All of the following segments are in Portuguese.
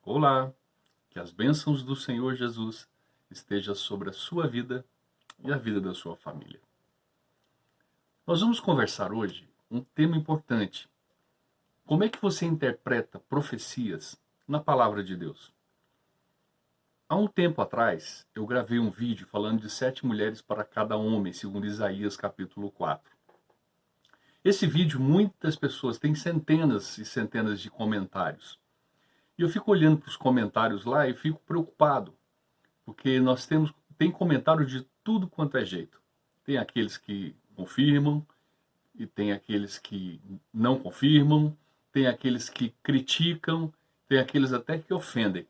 Olá, que as bênçãos do Senhor Jesus estejam sobre a sua vida e a vida da sua família. Nós vamos conversar hoje um tema importante. Como é que você interpreta profecias na palavra de Deus? Há um tempo atrás, eu gravei um vídeo falando de 7 mulheres para cada homem, segundo Isaías capítulo 4. Esse vídeo, muitas pessoas têm centenas e centenas de comentários. E eu fico olhando para os comentários lá e fico preocupado, porque tem comentários de tudo quanto é jeito. Tem aqueles que confirmam, e tem aqueles que não confirmam, tem aqueles que criticam, tem aqueles até que ofendem.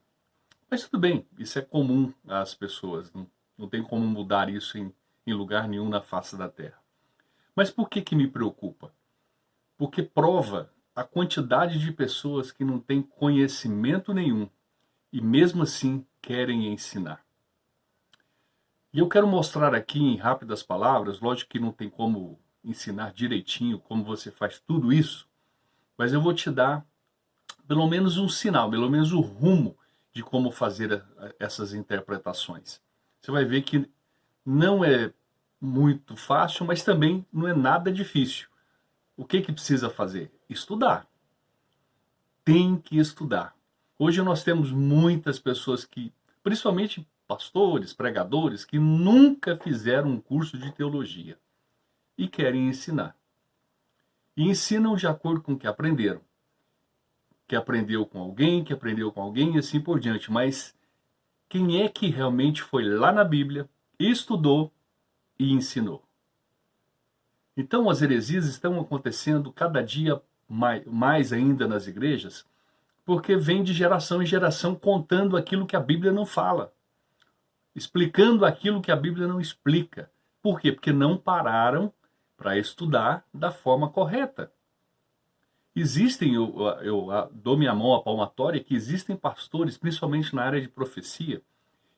Mas tudo bem, isso é comum às pessoas, não tem como mudar isso em lugar nenhum na face da terra. Mas por que me preocupa? Porque prova a quantidade de pessoas que não têm conhecimento nenhum e mesmo assim querem ensinar. E eu quero mostrar aqui em rápidas palavras, lógico que não tem como ensinar direitinho como você faz tudo isso, mas eu vou te dar pelo menos um sinal, pelo menos o rumo de como fazer essas interpretações. Você vai ver que não é muito fácil, mas também não é nada difícil. O que precisa fazer? Estudar. Tem que estudar. Hoje nós temos muitas pessoas que, principalmente pastores, pregadores, que nunca fizeram um curso de teologia e querem ensinar. E ensinam de acordo com o que aprenderam. Que aprendeu com alguém e assim por diante. Mas quem é que realmente foi lá na Bíblia, estudou e ensinou? Então as heresias estão acontecendo cada dia mais ainda nas igrejas, porque vem de geração em geração contando aquilo que a Bíblia não fala, explicando aquilo que a Bíblia não explica. Por quê? Porque não pararam para estudar da forma correta. Eu dou minha mão à palmatória, que existem pastores, principalmente na área de profecia,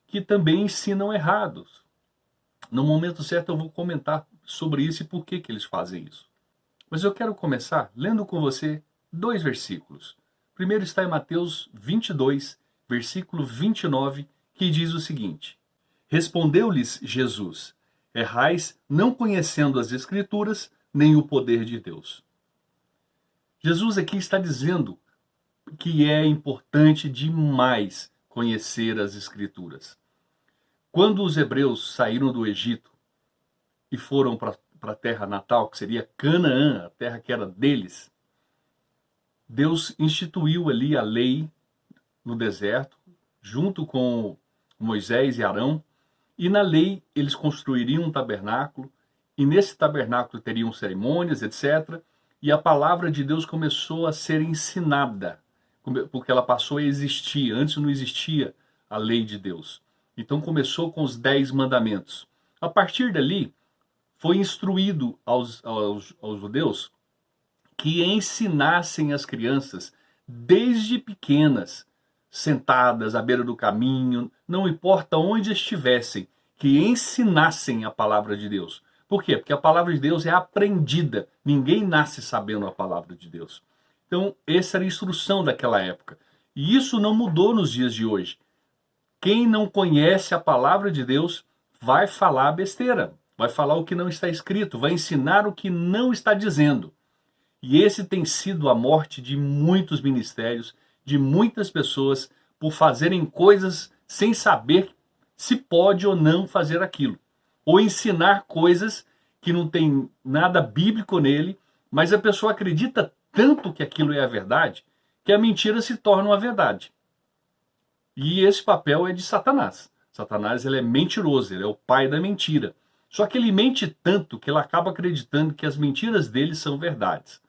que também ensinam errados. No momento certo eu vou comentar sobre isso e por que eles fazem isso. Mas eu quero começar lendo com você 2 versículos. Primeiro está em Mateus 22, versículo 29, que diz o seguinte: Respondeu-lhes Jesus: Errais não conhecendo as Escrituras, nem o poder de Deus. Jesus aqui está dizendo que é importante demais conhecer as Escrituras. Quando os hebreus saíram do Egito e foram para a terra natal, que seria Canaã, a terra que era deles, Deus instituiu ali a lei no deserto, junto com Moisés e Arão, e na lei eles construiriam um tabernáculo, e nesse tabernáculo teriam cerimônias, etc. E a palavra de Deus começou a ser ensinada, porque ela passou a existir. Antes não existia a lei de Deus. Então começou com os 10 mandamentos. A partir dali, foi instruído aos judeus que ensinassem as crianças, desde pequenas, sentadas à beira do caminho, não importa onde estivessem, que ensinassem a palavra de Deus. Por quê? Porque a palavra de Deus é aprendida. Ninguém nasce sabendo a palavra de Deus. Então, essa era a instrução daquela época. E isso não mudou nos dias de hoje. Quem não conhece a palavra de Deus vai falar besteira, vai falar o que não está escrito, vai ensinar o que não está dizendo. E esse tem sido a morte de muitos ministérios, de muitas pessoas, por fazerem coisas sem saber se pode ou não fazer aquilo. Ou ensinar coisas que não tem nada bíblico nele, mas a pessoa acredita tanto que aquilo é a verdade, que a mentira se torna uma verdade. E esse papel é de Satanás. Satanás, ele é mentiroso, ele é o pai da mentira. Só que ele mente tanto que ele acaba acreditando que as mentiras dele são verdades.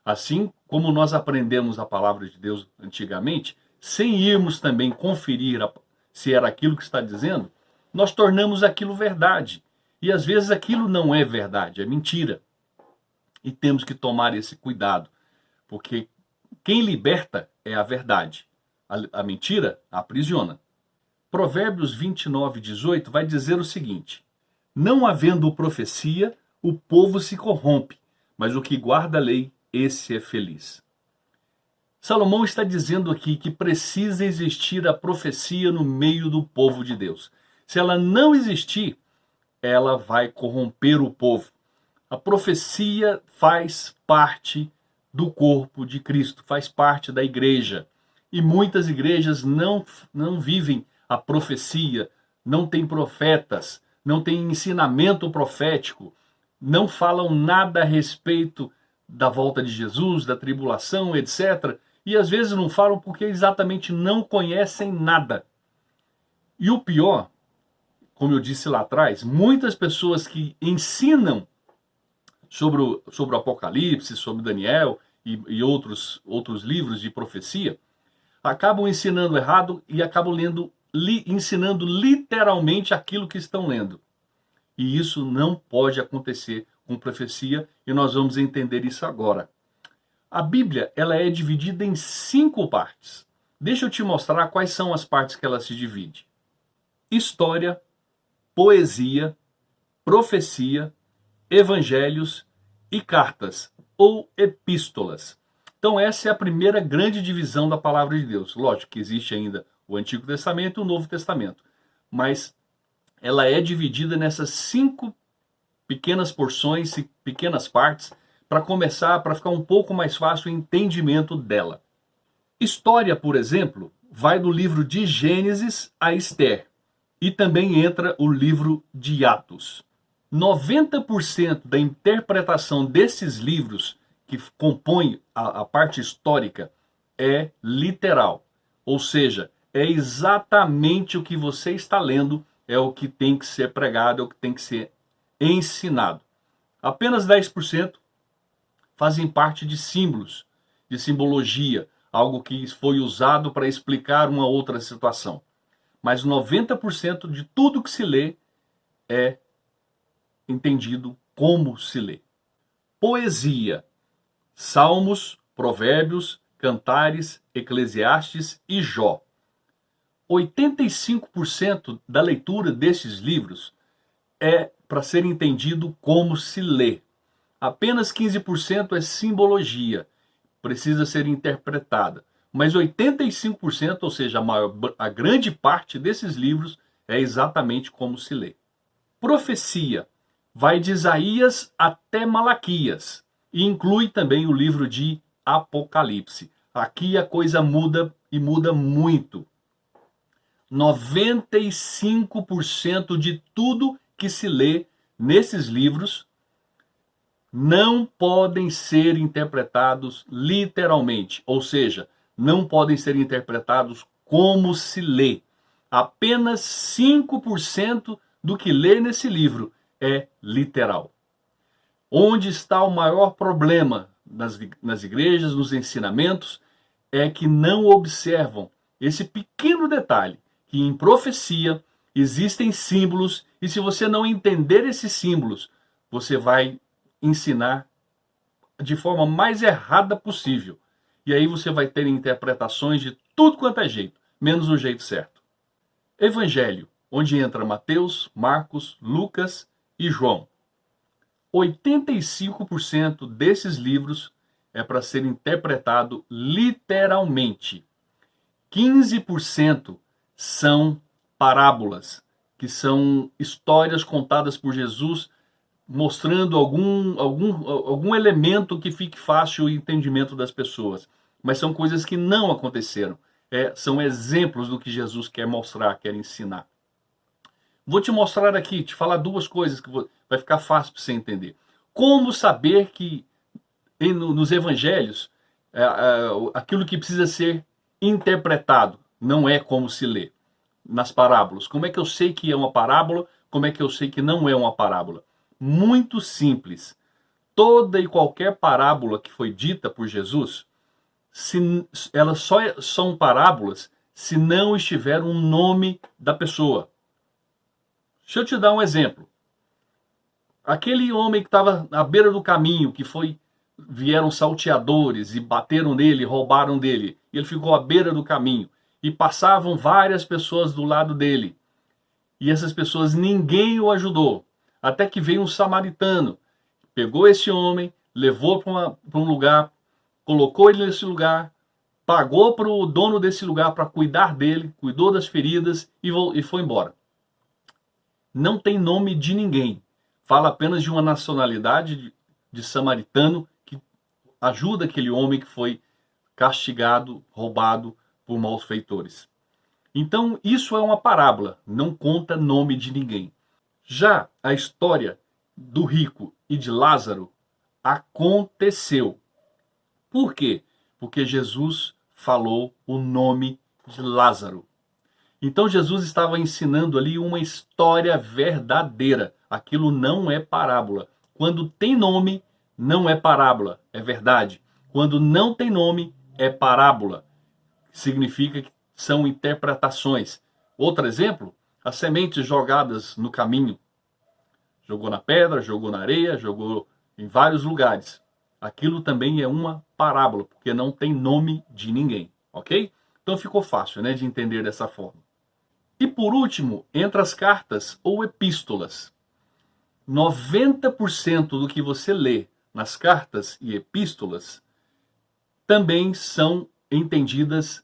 Assim como nós aprendemos a palavra de Deus antigamente, sem irmos também conferir se era aquilo que está dizendo, nós tornamos aquilo verdade. E às vezes aquilo não é verdade, é mentira. E temos que tomar esse cuidado, porque quem liberta é a verdade. A mentira aprisiona. Provérbios 29, 18 vai dizer o seguinte: Não havendo profecia, o povo se corrompe, mas o que guarda a lei, esse é feliz. Salomão está dizendo aqui que precisa existir a profecia no meio do povo de Deus. Se ela não existir, ela vai corromper o povo. A profecia faz parte do corpo de Cristo, faz parte da igreja. E muitas igrejas não vivem a profecia, não têm profetas, não têm ensinamento profético, não falam nada a respeito da volta de Jesus, da tribulação, etc. E às vezes não falam porque exatamente não conhecem nada. E o pior, como eu disse lá atrás, muitas pessoas que ensinam sobre o Apocalipse, sobre Daniel e outros livros de profecia, acabam ensinando errado e acabam ensinando literalmente aquilo que estão lendo. E isso não pode acontecer com profecia, e nós vamos entender isso agora. A Bíblia, ela é dividida em 5 partes. Deixa eu te mostrar quais são as partes que ela se divide. História, poesia, profecia, evangelhos e cartas, ou epístolas. Então essa é a primeira grande divisão da palavra de Deus. Lógico que existe ainda o Antigo Testamento e o Novo Testamento, mas ela é dividida nessas 5 pequenas porções, pequenas partes, para começar, para ficar um pouco mais fácil o entendimento dela. História, por exemplo, vai do livro de Gênesis a Esther, e também entra o livro de Atos. 90% da interpretação desses livros que compõem a parte histórica é literal, ou seja, é exatamente o que você está lendo, é o que tem que ser pregado, é o que tem que ser ensinado. Apenas 10% fazem parte de símbolos, de simbologia, algo que foi usado para explicar uma outra situação. Mas 90% de tudo que se lê é entendido como se lê. Poesia: Salmos, Provérbios, Cantares, Eclesiastes e Jó. 85% da leitura desses livros é para ser entendido como se lê. Apenas 15% é simbologia, precisa ser interpretada. Mas 85%, ou seja, a grande parte desses livros é exatamente como se lê. Profecia vai de Isaías até Malaquias e inclui também o livro de Apocalipse. Aqui a coisa muda e muda muito. 95% de tudo que se lê nesses livros não podem ser interpretados literalmente, ou seja, não podem ser interpretados como se lê. Apenas 5% do que lê nesse livro é literal. Onde está o maior problema nas igrejas, nos ensinamentos, é que não observam esse pequeno detalhe, que em profecia existem símbolos, e se você não entender esses símbolos, você vai ensinar de forma mais errada possível. E aí você vai ter interpretações de tudo quanto é jeito, menos o jeito certo. Evangelho, onde entra Mateus, Marcos, Lucas e João. 85% desses livros é para ser interpretado literalmente. 15% são parábolas, que são histórias contadas por Jesus, mostrando algum elemento que fique fácil o entendimento das pessoas. Mas são coisas que não aconteceram. São exemplos do que Jesus quer mostrar, quer ensinar. Vou te mostrar aqui, te falar 2 coisas que vai ficar fácil para você entender. Como saber que nos evangelhos aquilo que precisa ser interpretado não é como se lê nas parábolas. Como é que eu sei que é uma parábola? Como é que eu sei que não é uma parábola? Muito simples. Toda e qualquer parábola que foi dita por Jesus, elas só são parábolas se não estiver um nome da pessoa. Deixa eu te dar um exemplo. Aquele homem que estava à beira do caminho, vieram salteadores e bateram nele, roubaram dele. E ele ficou à beira do caminho. E passavam várias pessoas do lado dele. E essas pessoas, ninguém o ajudou. Até que veio um samaritano, pegou esse homem, levou para um lugar, colocou ele nesse lugar, pagou para o dono desse lugar para cuidar dele, cuidou das feridas e foi embora. Não tem nome de ninguém. Fala apenas de uma nacionalidade de samaritano que ajuda aquele homem que foi castigado, roubado por malfeitores. Então, isso é uma parábola, não conta nome de ninguém. Já a história do rico e de Lázaro aconteceu. Por quê? Porque Jesus falou o nome de Lázaro. Então Jesus estava ensinando ali uma história verdadeira. Aquilo não é parábola. Quando tem nome, não é parábola, é verdade. Quando não tem nome, é parábola. Significa que são interpretações. Outro exemplo, as sementes jogadas no caminho. Jogou na pedra, jogou na areia, jogou em vários lugares. Aquilo também é uma parábola, porque não tem nome de ninguém, ok? Então ficou fácil, né, de entender dessa forma. E por último, entre as cartas ou epístolas. 90% do que você lê nas cartas e epístolas também são entendidas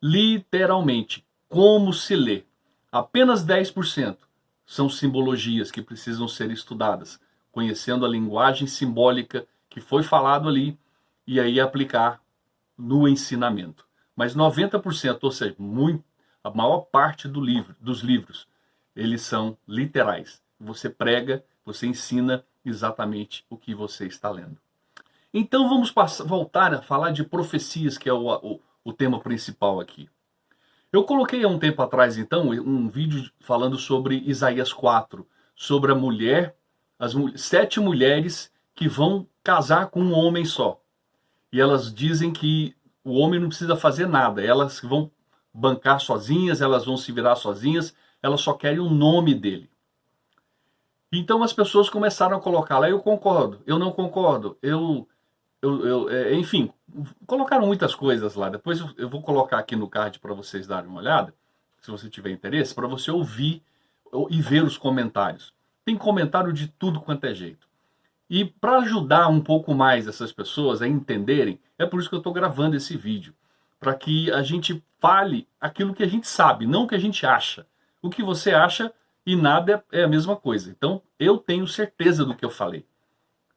literalmente, como se lê. Apenas 10% são simbologias que precisam ser estudadas, conhecendo a linguagem simbólica que foi falado ali e aí aplicar no ensinamento. Mas 90%, ou seja, a maior parte dos livros, eles são literais. Você prega, você ensina exatamente o que você está lendo. Então vamos voltar a falar de profecias, que é o tema principal aqui. Eu coloquei há um tempo atrás, então, um vídeo falando sobre Isaías 4, sobre a mulher, as 7 mulheres que vão casar com um homem só. E elas dizem que o homem não precisa fazer nada, elas vão bancar sozinhas, elas vão se virar sozinhas, elas só querem o nome dele. Então as pessoas começaram a colocar lá, eu concordo, eu não concordo, enfim, colocaram muitas coisas lá. Depois eu vou colocar aqui no card para vocês darem uma olhada, se você tiver interesse, para você ouvir e ver os comentários. Tem comentário de tudo quanto é jeito. E para ajudar um pouco mais essas pessoas a entenderem, é por isso que eu estou gravando esse vídeo. Para que a gente fale aquilo que a gente sabe, não o que a gente acha. O que você acha e nada é a mesma coisa. Então, eu tenho certeza do que eu falei.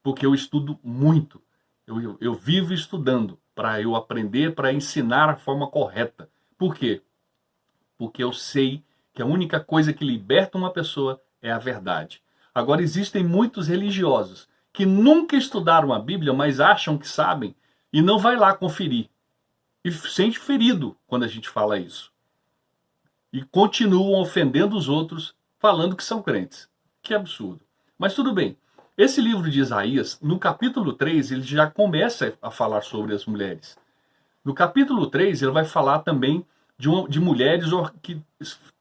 Porque eu estudo muito. Eu vivo estudando para eu aprender, para ensinar a forma correta. Por quê? Porque eu sei que a única coisa que liberta uma pessoa é a verdade. Agora, existem muitos religiosos que nunca estudaram a Bíblia, mas acham que sabem e não vai lá conferir. E sente ferido quando a gente fala isso. E continuam ofendendo os outros, falando que são crentes. Que absurdo. Mas tudo bem. Esse livro de Isaías, no capítulo 3, ele já começa a falar sobre as mulheres. No capítulo 3, ele vai falar também de mulheres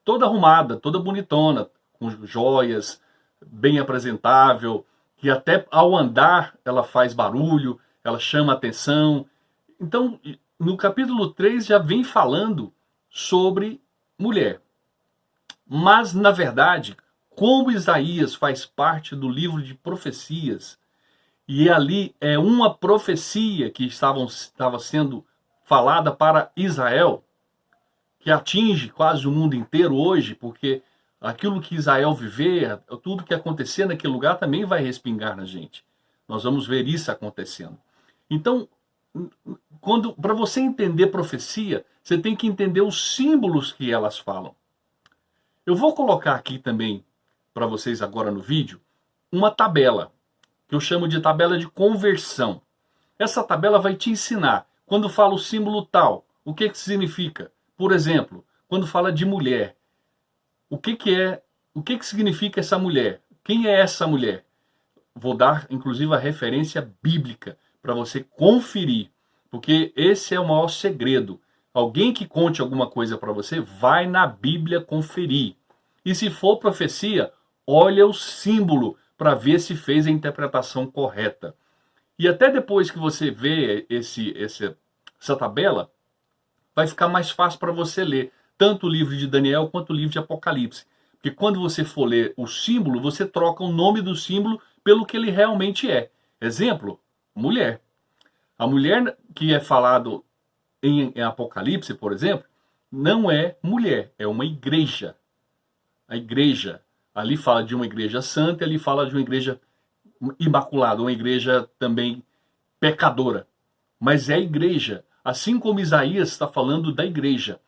toda arrumada, toda bonitona, com joias, bem apresentável, que até ao andar ela faz barulho, ela chama atenção. Então, no capítulo 3 já vem falando sobre mulher. Mas, na verdade, como Isaías faz parte do livro de profecias, e ali é uma profecia que estava sendo falada para Israel, que atinge quase o mundo inteiro hoje, porque aquilo que Israel viver, tudo que acontecer naquele lugar também vai respingar na gente. Nós vamos ver isso acontecendo. Então, para você entender profecia, você tem que entender os símbolos que elas falam. Eu vou colocar aqui também, para vocês agora no vídeo, uma tabela, que eu chamo de tabela de conversão. Essa tabela vai te ensinar, quando fala o símbolo tal, o que significa. Por exemplo, quando fala de mulher, o que significa essa mulher? Quem é essa mulher? Vou dar, inclusive, a referência bíblica para você conferir, porque esse é o maior segredo. Alguém que conte alguma coisa para você, vai na Bíblia conferir. E se for profecia, olha o símbolo para ver se fez a interpretação correta. E até depois que você vê essa tabela, vai ficar mais fácil para você ler tanto o livro de Daniel quanto o livro de Apocalipse. Porque quando você for ler o símbolo, você troca o nome do símbolo pelo que ele realmente é. Exemplo, mulher. A mulher que é falado em Apocalipse, por exemplo, não é mulher, é uma igreja. A igreja, ali fala de uma igreja santa, ali fala de uma igreja imaculada, uma igreja também pecadora. Mas é a igreja, assim como Isaías está falando da igreja.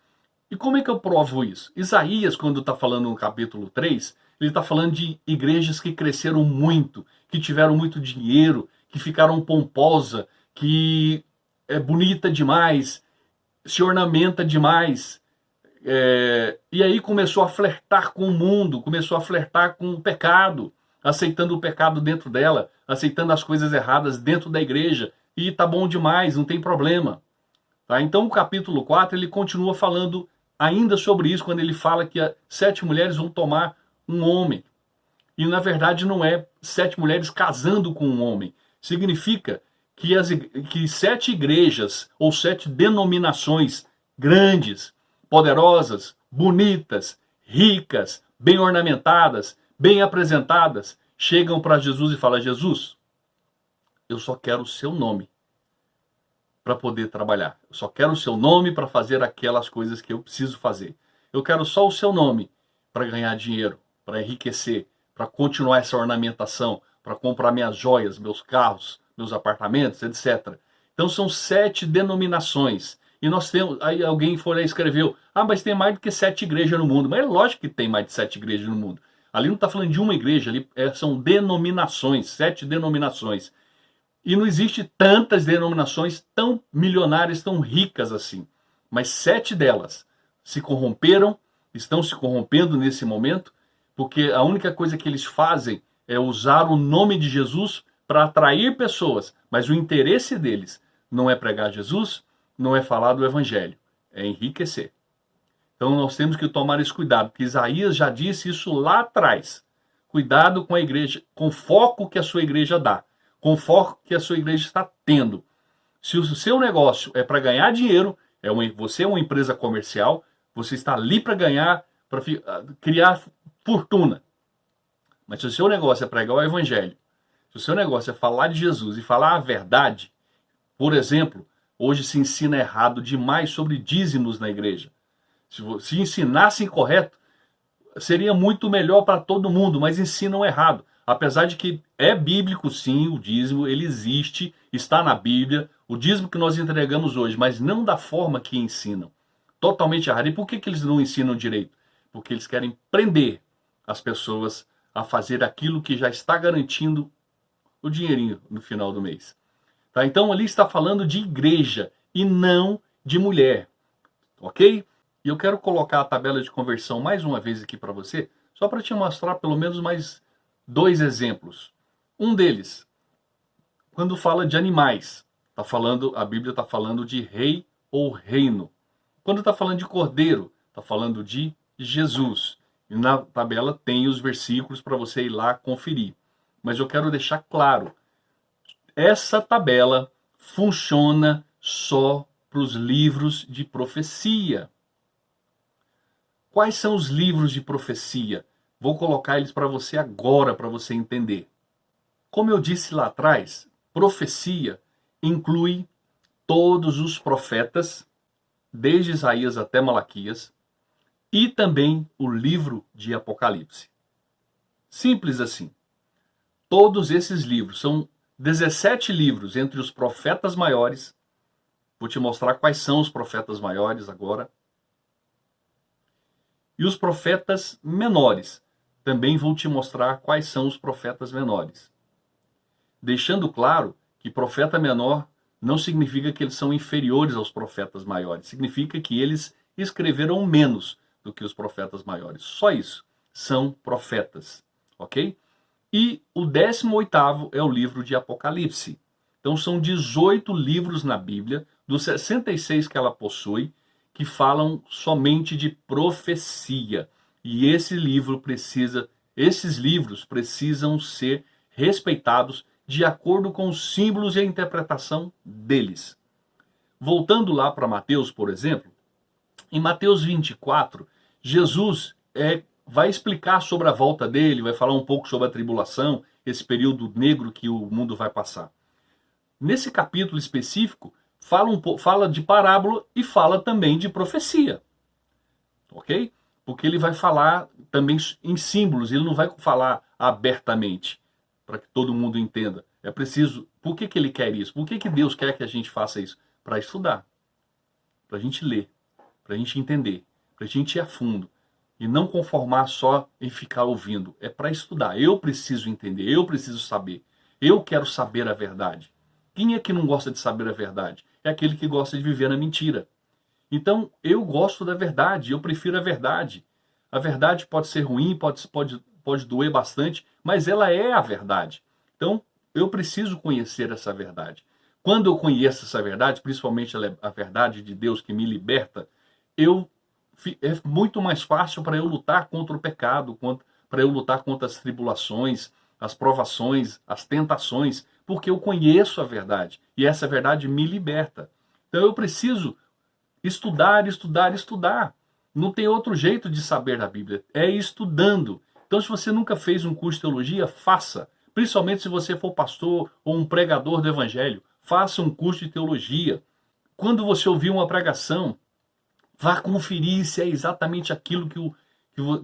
E como é que eu provo isso? Isaías, quando está falando no capítulo 3, ele está falando de igrejas que cresceram muito, que tiveram muito dinheiro, que ficaram pomposa, que é bonita demais, se ornamenta demais. E aí começou a flertar com o mundo, começou a flertar com o pecado, aceitando o pecado dentro dela, aceitando as coisas erradas dentro da igreja. E tá bom demais, não tem problema. Tá? Então o capítulo 4 ele continua falando ainda sobre isso, quando ele fala que 7 mulheres vão tomar um homem. E na verdade não é 7 mulheres casando com um homem. Significa que 7 igrejas ou 7 denominações grandes, poderosas, bonitas, ricas, bem ornamentadas, bem apresentadas, chegam para Jesus e falam: Jesus, eu só quero o seu nome para poder trabalhar. Eu só quero o seu nome para fazer aquelas coisas que eu preciso fazer. Eu quero só o seu nome para ganhar dinheiro, para enriquecer, para continuar essa ornamentação, para comprar minhas joias, meus carros, meus apartamentos, etc. Então são 7 denominações. E nós temos, aí alguém foi lá e escreveu: mas tem mais do que 7 igrejas no mundo. Mas é lógico que tem mais de 7 igrejas no mundo. Ali não está falando de uma igreja, ali são denominações, 7 denominações. E não existe tantas denominações tão milionárias, tão ricas assim. Mas 7 delas se corromperam, estão se corrompendo nesse momento, porque a única coisa que eles fazem é usar o nome de Jesus para atrair pessoas. Mas o interesse deles não é pregar Jesus, não é falar do evangelho, é enriquecer. Então nós temos que tomar esse cuidado, porque Isaías já disse isso lá atrás. Cuidado com a igreja, com o foco que a sua igreja dá, com o foco que a sua igreja está tendo. Se o seu negócio é para ganhar dinheiro, você é uma empresa comercial, você está ali para ganhar, para criar fortuna. Mas se o seu negócio é pregar o evangelho, se o seu negócio é falar de Jesus e falar a verdade, por exemplo, hoje se ensina errado demais sobre dízimos na igreja. Se ensinassem correto, seria muito melhor para todo mundo, mas ensinam errado. Apesar de que é bíblico sim, o dízimo, ele existe, está na Bíblia, o dízimo que nós entregamos hoje, mas não da forma que ensinam. Totalmente errado. E por que eles não ensinam direito? Porque eles querem prender as pessoas a fazer aquilo que já está garantindo o dinheirinho no final do mês. Tá? Então ali está falando de igreja e não de mulher. Ok? E eu quero colocar a tabela de conversão mais uma vez aqui para você, só para te mostrar pelo menos mais 2 exemplos. Um deles, quando fala de animais, a Bíblia está falando de rei ou reino. Quando está falando de cordeiro, está falando de Jesus. E na tabela tem os versículos para você ir lá conferir. Mas eu quero deixar claro, essa tabela funciona só para os livros de profecia. Quais são os livros de profecia? Vou colocar eles para você agora, para você entender. Como eu disse lá atrás, profecia inclui todos os profetas, desde Isaías até Malaquias, e também o livro de Apocalipse. Simples assim. Todos esses livros, são 17 livros entre os profetas maiores. Vou te mostrar quais são os profetas maiores agora. E os profetas menores. Também vou te mostrar quais são os profetas menores. Deixando claro que profeta menor não significa que eles são inferiores aos profetas maiores. Significa que eles escreveram menos do que os profetas maiores. Só isso. São profetas. Ok? E o 18º é o livro de Apocalipse. Então são 18 livros na Bíblia, dos 66 que ela possui, que falam somente de profecia. E esses livros precisam ser respeitados de acordo com os símbolos e a interpretação deles. Voltando lá para Mateus, por exemplo, em Mateus 24, Jesus vai explicar sobre a volta dele, vai falar um pouco sobre a tribulação, esse período negro que o mundo vai passar. Nesse capítulo específico, fala de parábola e fala também de profecia, ok? Porque ele vai falar também em símbolos, ele não vai falar abertamente, para que todo mundo entenda. É preciso, por que ele quer isso? Por que Deus quer que a gente faça isso? Para estudar, para a gente ler, para a gente entender, para a gente ir a fundo. E não conformar só em ficar ouvindo. É para estudar. Eu preciso entender, eu preciso saber. Eu quero saber a verdade. Quem é que não gosta de saber a verdade? É aquele que gosta de viver na mentira. Então, eu gosto da verdade, eu prefiro a verdade. A verdade pode ser ruim, pode doer bastante, mas ela é a verdade. Então, eu preciso conhecer essa verdade. Quando eu conheço essa verdade, principalmente a verdade de Deus que me liberta, é muito mais fácil para eu lutar contra o pecado, para eu lutar contra as tribulações, as provações, as tentações, porque eu conheço a verdade e essa verdade me liberta. Então eu preciso estudar, estudar, estudar. Não tem outro jeito de saber a Bíblia, é estudando. Então, se você nunca fez um curso de teologia, faça. Principalmente se você for pastor ou um pregador do evangelho, faça um curso de teologia. Quando você ouvir uma pregação, vá conferir se é exatamente aquilo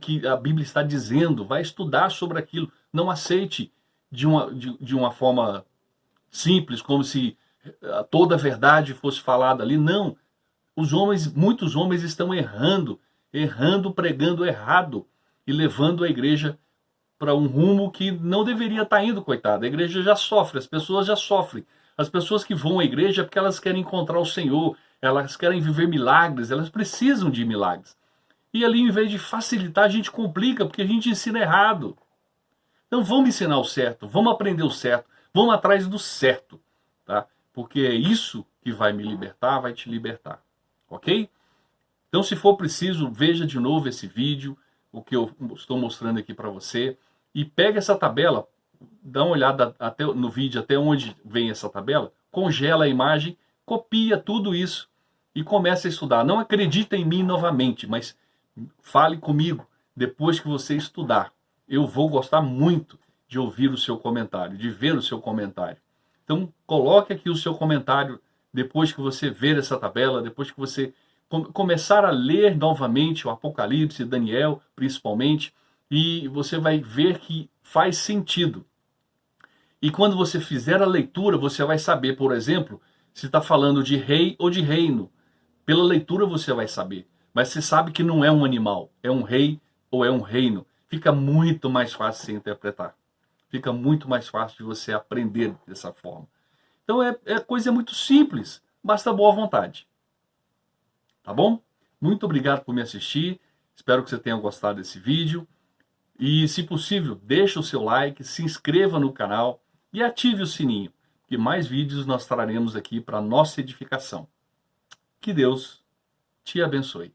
que a Bíblia está dizendo. Vai estudar sobre aquilo. Não aceite de uma forma simples, como se toda a verdade fosse falada ali. Não. Muitos homens estão errando, pregando errado e levando a igreja para um rumo que não deveria estar indo, coitada. A igreja já sofre, as pessoas já sofrem. As pessoas que vão à igreja é porque elas querem encontrar o Senhor, elas querem viver milagres, elas precisam de milagres. E ali, em vez de facilitar, a gente complica, porque a gente ensina errado. Então vamos ensinar o certo, vamos aprender o certo, vamos atrás do certo, tá? Porque é isso que vai me libertar, vai te libertar. Ok? Então, se for preciso, veja de novo esse vídeo, o que eu estou mostrando aqui para você, e pega essa tabela, dá uma olhada no vídeo até onde vem essa tabela, congela a imagem, copia tudo isso e começa a estudar. Não acredita em mim novamente, mas fale comigo depois que você estudar. Eu vou gostar muito de ouvir o seu comentário, de ver o seu comentário. Então, coloque aqui o seu comentário depois que você ver essa tabela, depois que você começar a ler novamente o Apocalipse, Daniel, principalmente, e você vai ver que faz sentido. E quando você fizer a leitura, você vai saber, por exemplo, se está falando de rei ou de reino. Pela leitura você vai saber. Mas você sabe que não é um animal, é um rei ou é um reino. Fica muito mais fácil de você interpretar. Fica muito mais fácil de você aprender dessa forma. Então coisa muito simples, basta boa vontade. Tá bom? Muito obrigado por me assistir, espero que você tenha gostado desse vídeo. E, se possível, deixa o seu like, se inscreva no canal e ative o sininho, que mais vídeos nós traremos aqui para nossa edificação. Que Deus te abençoe.